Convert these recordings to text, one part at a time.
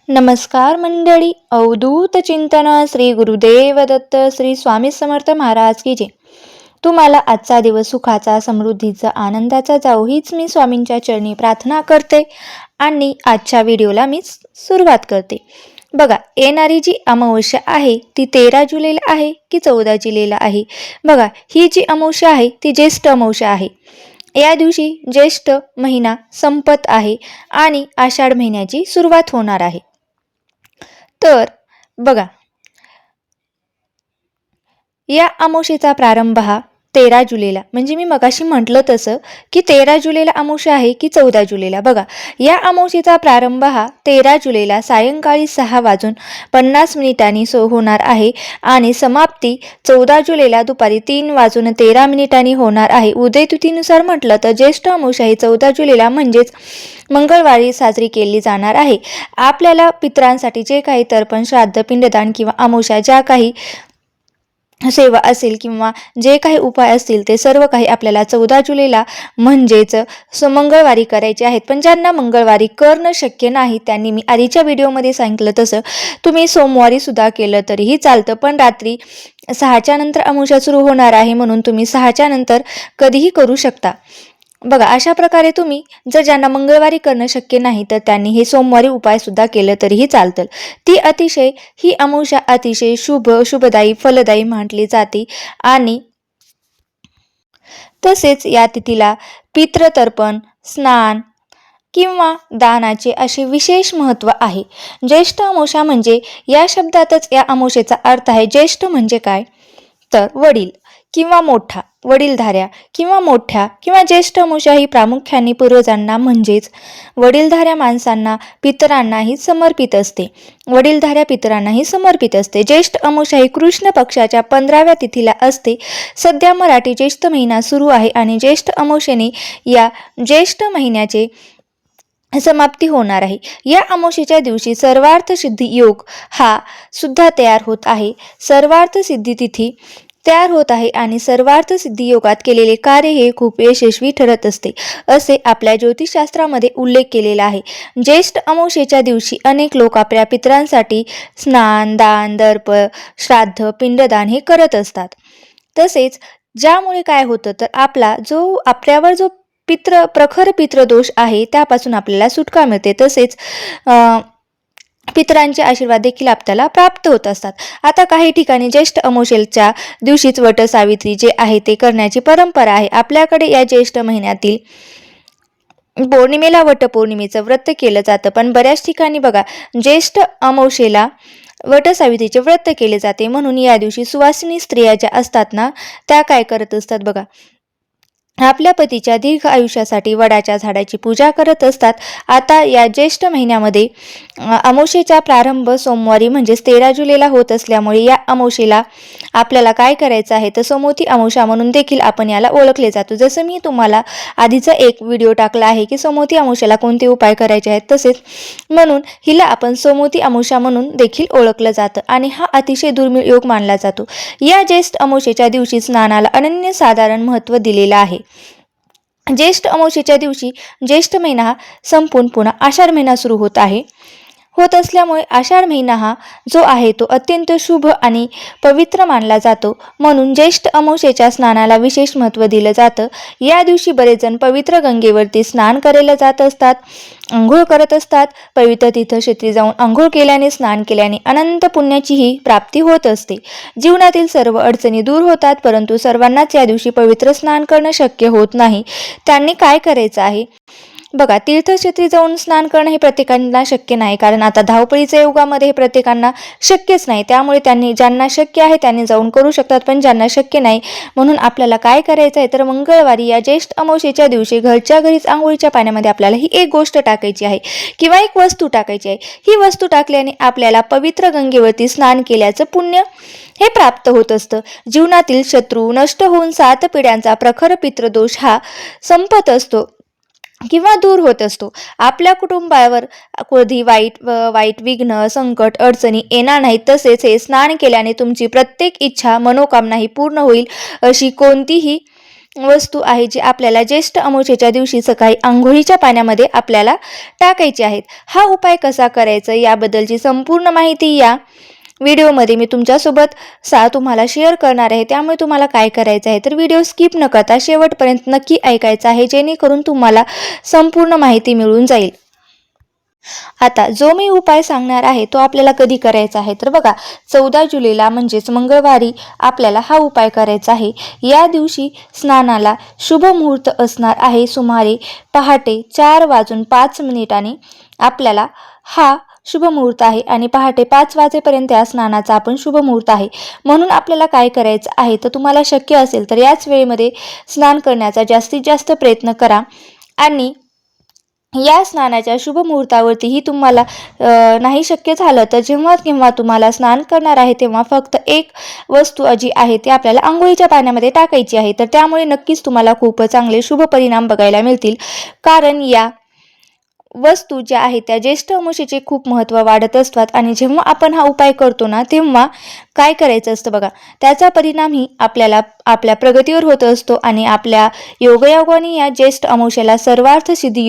नमस्कार मंडळी. अवधूत चिंतन श्री गुरुदेव दत्त श्री स्वामी समर्थ महाराज की जय. तुम्हाला आजचा दिवस सुखाचा, समृद्धीचा, आनंदाचा जाऊ हीच मी स्वामींच्या चरणी प्रार्थना करते आणि आजच्या व्हिडिओला मी सुरुवात करते. बघा, येणारी जी अमावस्या आहे ती 13 जुलैला आहे की 14 जुलैला आहे. बघा, ही जी अमावस्या आहे ती ज्येष्ठ अमावस्या आहे. या दिवशी ज्येष्ठ महिना संपत आहे आणि आषाढ महिन्याची सुरुवात होणार आहे. तर बघा, या अमावस्येचा प्रारंभ हा 13 जुलैला, म्हणजे मी मगाशी म्हटलं तसं की 13 जुलैला अमावस्या आहे की 14 जुलैला. बघा, या अमावस्येचा प्रारंभ हा 13 जुलैला सायंकाळी 6:50 होणार आहे आणि समाप्ती 14 जुलैला दुपारी 3:13 होणार आहे. उदयतिथीनुसार म्हटलं तर ज्येष्ठ अमावस्या ही 14 जुलैला म्हणजेच मंगळवारी साजरी केली जाणार आहे. आपल्याला पितरांसाठी जे काही तर्पण, श्राद्ध, पिंडदान किंवा अमावस्या ज्या काही सेवा असेल किंवा जे काही उपाय असतील ते सर्व काही आपल्याला 14 जुलैला म्हणजेच मंगळवारी करायचे आहेत. पण ज्यांना मंगळवारी करणं शक्य नाही त्यांनी मी आधीच्या व्हिडिओमध्ये सांगितलं तसं तुम्ही सोमवारी सुद्धा केलं तरीही चालतं, पण रात्री 6च्या नंतर अमावस्या सुरू होणार आहे म्हणून तुम्ही 6च्या नंतर कधीही करू शकता. बघा, अशा प्रकारे तुम्ही जर ज्यांना मंगळवारी करणं शक्य नाही तर त्यांनी हे सोमवारी उपाय सुद्धा केलं तरीही चालतं. ही अमावस्या अतिशय शुभदायी, फलदायी म्हटली जाते आणि तसेच या तिथीला पितृतर्पण, स्नान किंवा दानाचे असे विशेष महत्त्व आहे. ज्येष्ठ अमावस्या म्हणजे या शब्दातच या अमावस्येचा अर्थ आहे. ज्येष्ठ म्हणजे काय तर वडील किंवा मोठा, वडीलधाऱ्या किंवा मोठ्या किंवा ज्येष्ठ अमावस्या ही प्रामुख्याने पूर्वजांना म्हणजेच वडीलधाऱ्या माणसांना, पितरांनाही समर्पित असते. ज्येष्ठ अमावस्या ही कृष्ण पक्षाच्या 15व्या तिथीला असते. सध्या मराठी ज्येष्ठ महिना सुरू आहे आणि ज्येष्ठ अमावस्येने या ज्येष्ठ महिन्याचे समाप्ती होणार आहे. या अमावस्येच्या दिवशी सर्वार्थ सिद्धी योग हा सुद्धा तयार होत आहे. सर्वार्थ सिद्धी तिथी तयार होत आहे आणि सर्वार्थ सिद्धी योगात केलेले कार्य हे खूप यशस्वी ठरत असते, असे आपल्या ज्योतिषशास्त्रामध्ये उल्लेख केलेला आहे. ज्येष्ठ अमावस्येच्या दिवशी अनेक लोक आपल्या पितरांसाठी स्नान, दान, दर्प, श्राद्ध, पिंडदान हे करत असतात. तसेच ज्यामुळे काय होतं तर आपल्यावर जो प्रखर पितृदोष आहे त्यापासून आपल्याला सुटका मिळते. तसेच पितरांचे आशीर्वाद देखील आपल्याला प्राप्त होत असतात. आता काही ठिकाणी ज्येष्ठ अमावस्येच्या दिवशीच वटसावित्री जे आहे ते करण्याची परंपरा आहे. आपल्याकडे या ज्येष्ठ महिन्यातील पौर्णिमेला वटपौर्णिमेचं व्रत केलं जातं, पण बऱ्याच ठिकाणी बघा ज्येष्ठ अमावस्येला वटसावित्रीचे व्रत केले जाते. म्हणून या दिवशी सुवासिनी स्त्रिया ज्या असतात ना त्या काय करत असतात बघा, आपल्या पतीच्या दीर्घ आयुष्यासाठी वडाच्या झाडाची पूजा करत असतात. आता या ज्येष्ठ महिन्यामध्ये अमावस्येचा प्रारंभ सोमवारी म्हणजेच 13 जुलैला होत असल्यामुळे या अमावस्येला आपल्याला काय करायचं आहे तर सोमवती अमावस्या म्हणून देखील आपण याला ओळखले जातो. जसं मी तुम्हाला आधीचा एक व्हिडिओ टाकला आहे की सोमवती अमावस्येला कोणते उपाय करायचे आहेत, तसेच म्हणून हिला आपण सोमवती अमावस्या म्हणून देखील ओळखलं जातं आणि हा अतिशय दुर्मिळ योग मानला जातो. या ज्येष्ठ अमावस्येच्या दिवशी स्नानाला अनन्यसाधारण महत्त्व दिलेलं आहे. ज्येष्ठ अमावस्येच्या दिवशी ज्येष्ठ महिना हा संपून पुन्हा आषाढ महिना सुरू होत असल्यामुळे आषाढ महिना हा जो आहे तो अत्यंत शुभ आणि पवित्र मानला जातो. म्हणून ज्येष्ठ अमावस्येच्या स्नानाला विशेष महत्त्व दिलं जातं. या दिवशी बरेच जण पवित्र गंगेवरती स्नान करायला जात असतात, अंघोळ करत असतात. पवित्र तीर्थक्षेत्री जाऊन अंघोळ केल्याने, स्नान केल्याने अनंत पुण्याचीही प्राप्ती होत असते. जीवनातील सर्व अडचणी दूर होतात, परंतु सर्वांनाच या दिवशी पवित्र स्नान करणं शक्य होत नाही. त्यांनी काय करायचं आहे बघा, तीर्थक्षेत्री जाऊन स्नान करणं हे प्रत्येकांना शक्य नाही, कारण आता धावपळीच्या युगामध्ये हे प्रत्येकांना शक्यच नाही. त्यामुळे ज्यांना शक्य आहे त्यांनी जाऊन करू शकतात, पण ज्यांना शक्य नाही म्हणून आपल्याला काय करायचं आहे तर मंगळवारी या ज्येष्ठ अमावस्येच्या दिवशी घरच्या घरीच आंघोळीच्या पाण्यामध्ये आपल्याला ही एक गोष्ट टाकायची आहे किंवा एक वस्तू टाकायची आहे. ही वस्तू टाकल्याने आपल्याला पवित्र गंगेवरती स्नान केल्याचं पुण्य हे प्राप्त होत असतं. जीवनातील शत्रू नष्ट होऊन 7 पिढ्यांचा प्रखर पितृदोष हा संपत असतो किंवा दूर होत असतो. आपल्या कुटुंबावर कधी वाईट विघ्न, संकट, अडचणी येणार नाहीत. तसेच हे स्नान केल्याने तुमची प्रत्येक इच्छा, मनोकामना ही पूर्ण होईल. अशी कोणतीही वस्तू आहे जी आपल्याला ज्येष्ठ अमावस्येच्या दिवशी सकाळी अंघोळीच्या पाण्यामध्ये आपल्याला टाकायची आहेत. हा उपाय कसा करायचा याबद्दलची संपूर्ण माहिती या व्हिडिओमध्ये मी तुमच्यासोबत तुम्हाला शेअर करणार आहे. त्यामुळे तुम्हाला काय करायचं आहे तर व्हिडिओ स्किप न करता शेवटपर्यंत नक्की ऐकायचा आहे, जेणेकरून तुम्हाला संपूर्ण माहिती मिळून जाईल. आता जो मी उपाय सांगणार आहे तो आपल्याला कधी करायचा आहे तर बघा, 14 जुलैला म्हणजेच मंगळवारी आपल्याला हा उपाय करायचा आहे. या दिवशी स्नानाला शुभ मुहूर्त असणार आहे. सुमारे पहाटे 4:05 आपल्याला हा शुभ मुहूर्त आहे आणि पहाटे 5 वाजेपर्यंत या स्नानाचा आपण शुभ मुहूर्त आहे. म्हणून आपल्याला काय करायचं आहे तर तुम्हाला शक्य असेल तर याच वेळेमध्ये स्नान करण्याचा जास्तीत जास्त प्रयत्न करा. आणि या स्नानाच्या शुभ मुहूर्तावरतीही तुम्हाला नाही शक्य झालं तर जेव्हा केव्हा तुम्हाला स्नान करणार आहे तेव्हा फक्त एक वस्तू जी आहे ती आपल्याला अंघोळीच्या पाण्यामध्ये टाकायची आहे. तर त्यामुळे नक्कीच तुम्हाला खूप चांगले शुभ परिणाम बघायला मिळतील. कारण या वस्तू ज्या आहेत त्या ज्येष्ठ अमावस्येचे खूप महत्त्व वाढत असतात. आणि जेव्हा आपण हा उपाय करतो ना तेव्हा काय करायचं असतं बघा, त्याचा परिणामही आपल्याला आपल्या प्रगतीवर होत असतो. आणि आपल्या योगायोगाने या ज्येष्ठ अमावस्येला सर्वार्थ सिद्धी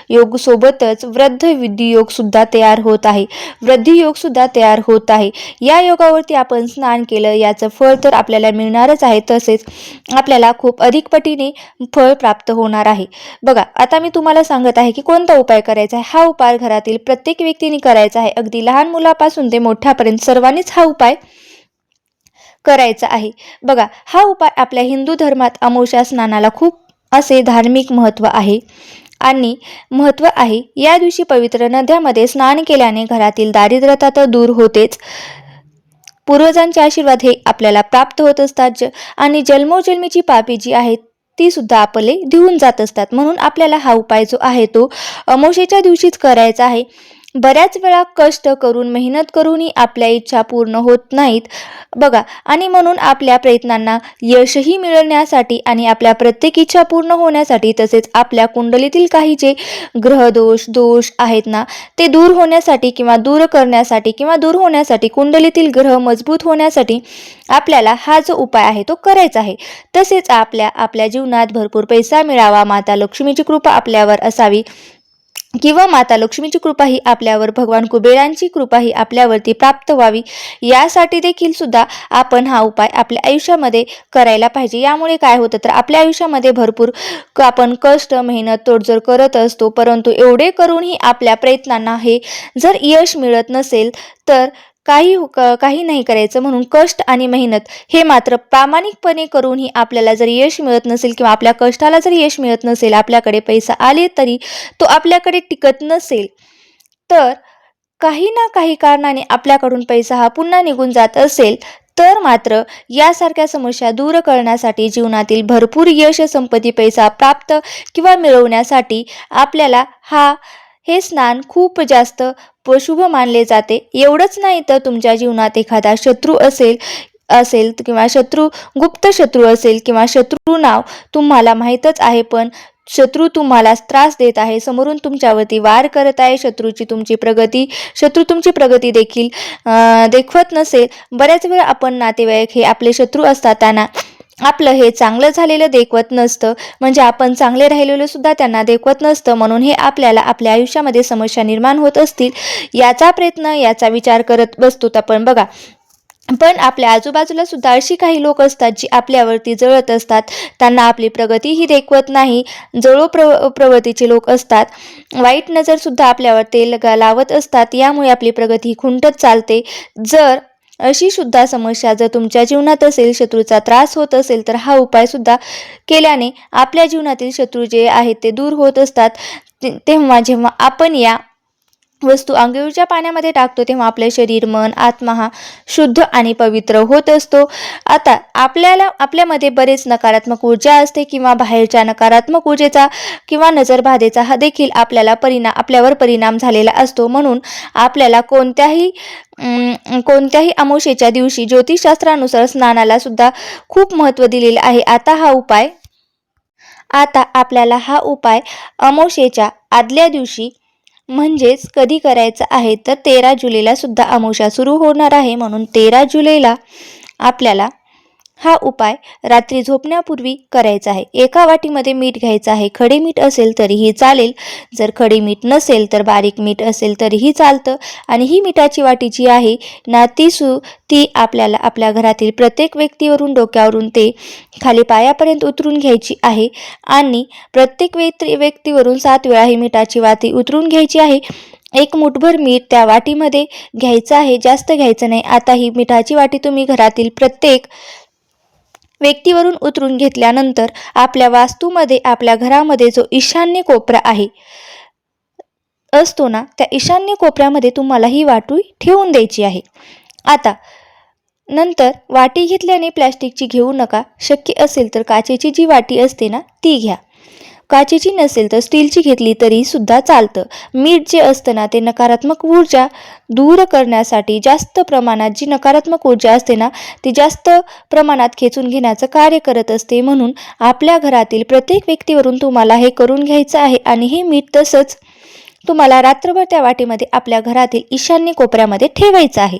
योग सोबतच वृद्ध विद्धी योग सुद्धा तयार होत आहे. वृद्धी योग सुद्धा तयार होत आहे. या योगावरती आपण स्नान केलं याचं फळ तर आपल्याला मिळणारच आहे, तसेच आपल्याला खूप अधिक पटीने फळ प्राप्त होणार आहे. बघा, आता मी तुम्हाला सांगत आहे की कोणता उपाय करायचा आहे. हा उपाय घरातील प्रत्येक व्यक्तीने करायचा आहे. अगदी लहान मुलापासून ते मोठ्यापर्यंत सर्वांनीच हा उपाय करायचा आहे. बघा, हा उपाय आपल्या हिंदू धर्मात अमावस्या स्नानाला खूप असे धार्मिक महत्त्व आहे आणि महत्त्व आहे. या दिवशी पवित्र नद्यामध्ये स्नान केल्याने घरातील दारिद्र्यता तर दूर होतेच, पूर्वजांचे आशीर्वाद हे आपल्याला प्राप्त होत असतात आणि जन्मोजन्मीची पापी जी आहेत ती सुद्धा आपले धुवून जात असतात. म्हणून आपल्याला हा उपाय जो आहे तो अमावस्येच्या दिवशीच करायचा आहे. बऱ्याच वेळा कष्ट करून मेहनत करूनही आपल्या इच्छा पूर्ण होत नाहीत बघा, आणि म्हणून आपल्या प्रयत्नांना यशही मिळवण्यासाठी आणि आपल्या प्रत्येक इच्छा पूर्ण होण्यासाठी, तसेच आपल्या कुंडलीतील काही जे दोष आहेत ना ते दूर होण्यासाठी किंवा दूर करण्यासाठी किंवा दूर होण्यासाठी, कुंडलीतील ग्रह मजबूत होण्यासाठी आपल्याला हा जो उपाय आहे तो करायचा आहे. तसेच आपल्या जीवनात भरपूर पैसा मिळावा, माता लक्ष्मीची कृपा आपल्यावर असावी किंवा माता लक्ष्मीची कृपा ही आपल्यावर, भगवान कुबेरांची कृपा ही आपल्यावरती प्राप्त व्हावी, यासाठी देखील सुद्धा आपण हा उपाय आपल्या आयुष्यामध्ये करायला पाहिजे. यामुळे काय होतं तर आपल्या आयुष्यामध्ये भरपूर आपण कष्ट मेहनत तोडजोड करत असतो, परंतु एवढे करूनही आपल्या प्रयत्नांना हे जर यश मिळत नसेल तर काही नाही करायचं. म्हणून कष्ट आणि मेहनत हे मात्र प्रामाणिकपणे करूनही आपल्याला जर यश मिळत नसेल किंवा आपल्या कष्टाला जर यश मिळत नसेल, आपल्याकडे पैसा आले तरी तो आपल्याकडे टिकत नसेल, तर काही ना काही कारणाने आपल्याकडून पैसा हा पुन्हा निघून जात असेल, तर मात्र यासारख्या समस्या दूर करण्यासाठी, जीवनातील भरपूर यश संपत्ती पैसा प्राप्त किंवा मिळवण्यासाठी आपल्याला हे स्नान खूप जास्त शुभ मानले जाते. एवढंच नाही तर तुमच्या जीवनात एखादा शत्रू असेल किंवा गुप्त शत्रू असेल किंवा शत्रू नाव तुम्हाला माहीतच आहे, पण शत्रू तुम्हाला त्रास देत आहे, समोरून तुमच्यावरती वार करत आहे, शत्रू तुमची प्रगती देखील देखवत नसेल. बऱ्याच वेळा आपण नातेवाईक हे आपले शत्रू असतात, त्यांना आपलं हे चांगलं झालेलं देखवत नसतं, म्हणजे आपण चांगले राहिलेलं सुद्धा त्यांना देखवत नसतं. म्हणून हे आपल्याला आपल्या आयुष्यामध्ये समस्या निर्माण होत असतील याचा विचार करत बसतो आपण बघा. पण आपल्या आजूबाजूला सुद्धा अशी काही लोक असतात जी आपल्यावरती जळत असतात, त्यांना आपली प्रगतीही देखवत नाही. प्रवृत्तीचे लोक असतात, वाईट नजर सुद्धा आपल्यावर लावत असतात, यामुळे आपली प्रगती खुंटत चालते. जर अशी सुद्धा समस्या जर तुमच्या जीवनात असेल, शत्रूचा त्रास होत असेल, तर हा उपाय सुद्धा केल्याने आपल्या जीवनातील शत्रू जे आहेत ते दूर होत असतात. तेव्हा जेव्हा आपण या वस्तू अंघोळीच्या पाण्यामध्ये टाकतो तेव्हा आपले शरीर, मन, आत्मा हा शुद्ध आणि पवित्र होत असतो. आता आपल्यामध्ये बरेच नकारात्मक ऊर्जा असते किंवा बाहेरच्या नकारात्मक ऊर्जेचा किंवा नजरबाधेचा हा देखील आपल्यावर परिणाम झालेला असतो. म्हणून आपल्याला कोणत्याही अमावस्येच्या दिवशी ज्योतिषशास्त्रानुसार स्नानाला सुद्धा खूप महत्त्व दिलेले आहे. आता आपल्याला हा उपाय अमावस्येच्या आदल्या दिवशी म्हणजेच कधी करायचं आहे तर 13 जुलैला सुद्धा अमावस्या सुरू होणार आहे. म्हणून 13 जुलैला आपल्याला हा उपाय रात्री झोपण्यापूर्वी करायचा आहे. एका वाटीमध्ये मीठ घ्यायचं आहे. खडे मीठ असेल तरीही चालेल, जर खडे मीठ नसेल तर बारीक मीठ असेल तरीही चालतं. आणि ही मिठाची वाटी जी आहे ना ती आपल्याला आपल्या घरातील प्रत्येक व्यक्तीवरून डोक्यावरून ते खाली पायापर्यंत उतरून घ्यायची आहे. आणि प्रत्येक व्यक्तीवरून 7 वेळा ही मिठाची वाटी उतरून घ्यायची आहे. एक मुठभर मीठ त्या वाटीमध्ये घ्यायचं आहे, जास्त घ्यायचं नाही. आता ही मिठाची वाटी तुम्ही घरातील प्रत्येक व्यक्तीवरून उतरून घेतल्यानंतर आपल्या वास्तूमध्ये, आपल्या घरामध्ये जो ईशान्य कोपरा आहे असतो ना, त्या ईशान्य कोपऱ्यामध्ये तुम्हाला ही वाटी ठेवून द्यायची आहे. आता नंतर वाटी घेतल्याने प्लॅस्टिकची घेऊ नका. शक्य असेल तर काचेची जी वाटी असते ना ती घ्या. काचेची नसेल तर स्टीलची घेतली तरी सुद्धा चालतं. मीठ जे असतं ना ते नकारात्मक ऊर्जा दूर करण्यासाठी, जास्त प्रमाणात जी नकारात्मक ऊर्जा असते ना ती जास्त प्रमाणात खेचून घेण्याचं कार्य करत असते. म्हणून आपल्या घरातील प्रत्येक व्यक्तीवरून तुम्हाला हे करून घ्यायचं आहे. आणि हे मीठ तसंच तुम्हाला रात्रभर त्या वाटीमध्ये आपल्या घरातील ईशान्य कोपऱ्यामध्ये ठेवायचं आहे.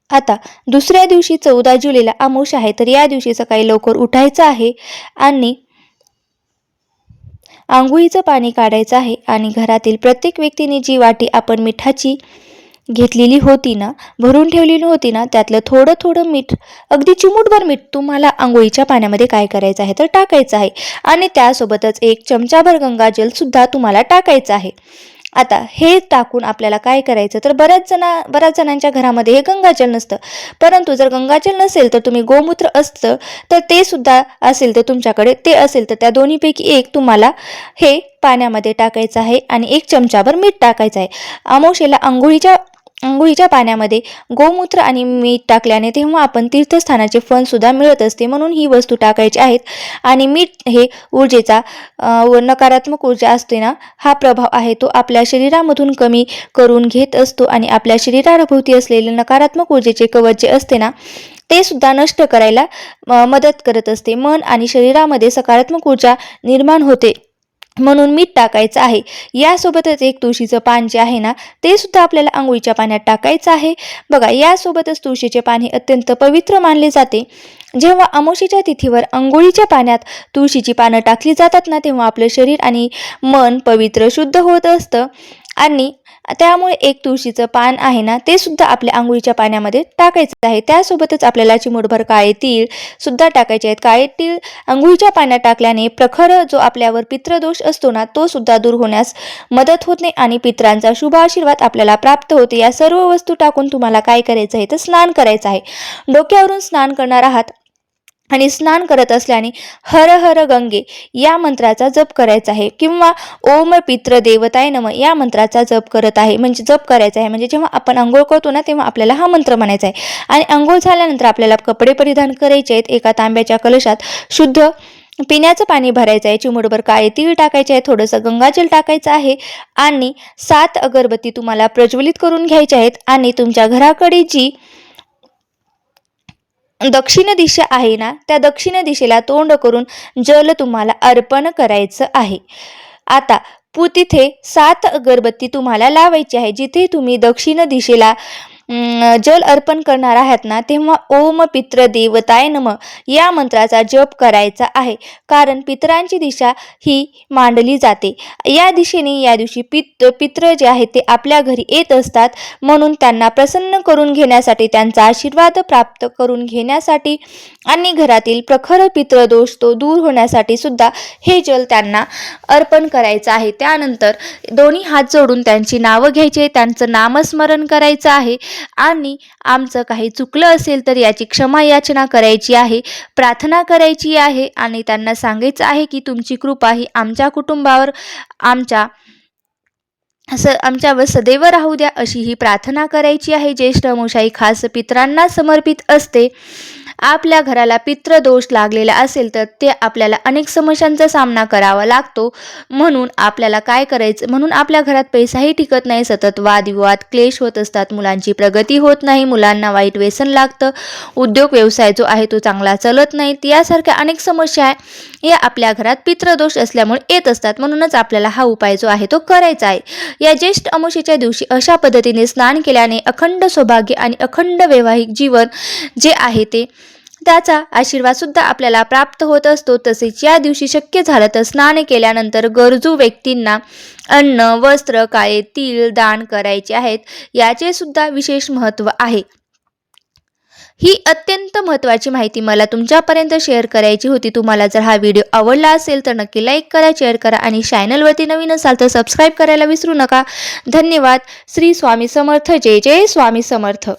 आता दुसऱ्या दिवशी 14 जुलैला अमावस्या आहे, तर या दिवशी सकाळी लवकर उठायचं आहे आणि आंघोळीचं पाणी काढायचं आहे. आणि घरातील प्रत्येक व्यक्तीने जी वाटी आपण मिठाची घेतलेली होती ना, भरून ठेवलेली होती ना, त्यातलं थोडं थोडं मीठ, अगदी चिमूटभर मीठ तुम्हाला आंघोळीच्या पाण्यामध्ये काय करायचं आहे तर टाकायचं आहे. आणि त्यासोबतच 1 चमचाभर गंगाजल सुद्धा तुम्हाला टाकायचं आहे. आता हे टाकून आपल्याला काय करायचं तर बऱ्याच जणांच्या घरामध्ये हे गंगाजल नसतं. परंतु जर गंगाजल नसेल तर तुम्ही गोमूत्र असतं तर ते सुद्धा असेल, तर तुमच्याकडे ते असेल तर त्या दोन्हीपैकी एक तुम्हाला हे पाण्यामध्ये टाकायचं आहे. आणि 1 चमचाभर मीठ टाकायचं आहे. अमावस्येला आंघोळीच्या पाण्यामध्ये गोमूत्र आणि मीठ टाकल्याने तेव्हा आपण तीर्थस्थानाचे फळ सुद्धा मिळत असते. म्हणून ही वस्तू टाकायची आहेत. आणि मीठ हे ऊर्जेचा नकारात्मक ऊर्जा असते ना, हा प्रभाव आहे तो आपल्या शरीरामधून कमी करून घेत असतो. आणि आपल्या शरीराभोवती असलेले नकारात्मक ऊर्जेचे कवच जे असते ना ते सुद्धा नष्ट करायला मदत करत असते. मन आणि शरीरामध्ये सकारात्मक ऊर्जा निर्माण होते. म्हणून मीठ टाकायचं आहे. यासोबतच 1 तुळशीचं पान जे आहे ना ते सुद्धा आपल्याला आंघोळीच्या पाण्यात टाकायचं आहे. बघा, यासोबतच तुळशीचे पान हे अत्यंत पवित्र मानले जाते. जेव्हा अमावस्येच्या तिथीवर अंघोळीच्या पाण्यात तुळशीची पानं टाकली जातात ना, तेव्हा आपलं शरीर आणि मन पवित्र शुद्ध होत असतं. आणि त्यामुळे 1 तुळशीचं पान आहे ना ते सुद्धा आपल्या आंघोळीच्या पाण्यामध्ये टाकायचं आहे. त्यासोबतच आपल्याला चिमूटभर काळे तीळ सुद्धा टाकायचे आहेत. काळे तीळ आंघोळीच्या पाण्यात टाकल्याने प्रखर जो आपल्यावर पितृदोष असतो ना तो सुद्धा दूर होण्यास मदत होत नाही आणि पितरांचा शुभ आशीर्वाद आपल्याला प्राप्त होते. या सर्व वस्तू टाकून तुम्हाला काय करायचं आहे तर स्नान करायचं आहे. डोक्यावरून स्नान करणार आहात आणि स्नान करत असल्याने हर हर गंगे या मंत्राचा जप करायचा आहे. किंवा ओम पित्र देवताय नम या मंत्राचा जप करत आहे, म्हणजे जप करायचा आहे. म्हणजे जेव्हा आपण अंघोळ करतो ना तेव्हा आपल्याला हा मंत्र म्हणायचा आहे. आणि अंघोळ झाल्यानंतर आपल्याला कपडे परिधान करायचे आहेत. एका तांब्याच्या कलशात शुद्ध पिण्याचं पाणी भरायचं आहे. चिमूटभर काळे तीळ टाकायचे आहे. थोडंसं गंगाजल टाकायचं आहे. आणि 7 अगरबत्ती तुम्हाला प्रज्वलित करून घ्यायच्या आहेत. आणि तुमच्या घराकडे जी दक्षिण दिशा आहे ना त्या दक्षिण दिशेला तोंड करून जल तुम्हाला अर्पण करायचं आहे. आता तिथे 7 अगरबत्ती तुम्हाला लावायची आहे. जिथे तुम्ही दक्षिण दिशेला जल अर्पण करणार आहात ना तेव्हा ओम पित्र देवताय नम या मंत्राचा जप करायचा आहे. कारण पितरांची दिशा ही मांडली जाते. या दिशेने या दिवशी पित्र जे आहेत ते आपल्या घरी येत असतात. म्हणून त्यांना प्रसन्न करून घेण्यासाठी, त्यांचा आशीर्वाद प्राप्त करून घेण्यासाठी आणि घरातील प्रखर पितृदोष तो दूर होण्यासाठी सुद्धा हे जल त्यांना अर्पण करायचं आहे. त्यानंतर दोन्ही हात जोडून त्यांची नावं घ्यायची, त्यांचं नामस्मरण करायचं आहे. आणि आमचं काही चुकलं असेल तर याची क्षमा याचना करायची आहे, प्रार्थना करायची आहे. आणि त्यांना सांगायचं आहे की तुमची कृपा ही आमच्या कुटुंबावर, आमच्यावर सदैव राहू द्या, अशी ही प्रार्थना करायची आहे. ज्येष्ठ अमावस्या खास पितरांना समर्पित असते. आपल्या घराला पितृदोष लागलेला असेल तर ते आपल्याला अनेक समस्यांचा सामना करावा लागतो. म्हणून आपल्याला काय करायचं, म्हणून आपल्या घरात पैसाही टिकत नाही, सतत वादविवाद क्लेश होत असतात, मुलांची प्रगती होत नाही, मुलांना वाईट व्यसन लागतं, उद्योग व्यवसाय जो आहे तो चांगला चालत नाही, यासारख्या अनेक समस्या या आपल्या घरात पितृदोष असल्यामुळे येत असतात. म्हणूनच आपल्याला हा उपाय जो आहे तो करायचा आहे. या ज्येष्ठ अमावस्येच्या दिवशी अशा पद्धतीने स्नान केल्याने अखंड सौभाग्य आणि अखंड वैवाहिक जीवन जे आहे ते त्याचा आशीर्वाद सुद्धा आपल्याला प्राप्त होत असतो. तसेच या दिवशी शक्य झालं तर स्नान केल्यानंतर गरजू व्यक्तींना अन्न, वस्त्र, काळे तीळ दान करायचे आहेत. याचे सुद्धा विशेष महत्त्व आहे. ही अत्यंत महत्त्वाची माहिती मला तुमच्यापर्यंत शेअर करायची होती. तुम्हाला जर हा व्हिडिओ आवडला असेल तर नक्की लाईक करा, शेअर करा आणि चॅनलवरती नवीन असाल तर सबस्क्राईब करायला विसरू नका. धन्यवाद. श्री स्वामी समर्थ. जय जय स्वामी समर्थ.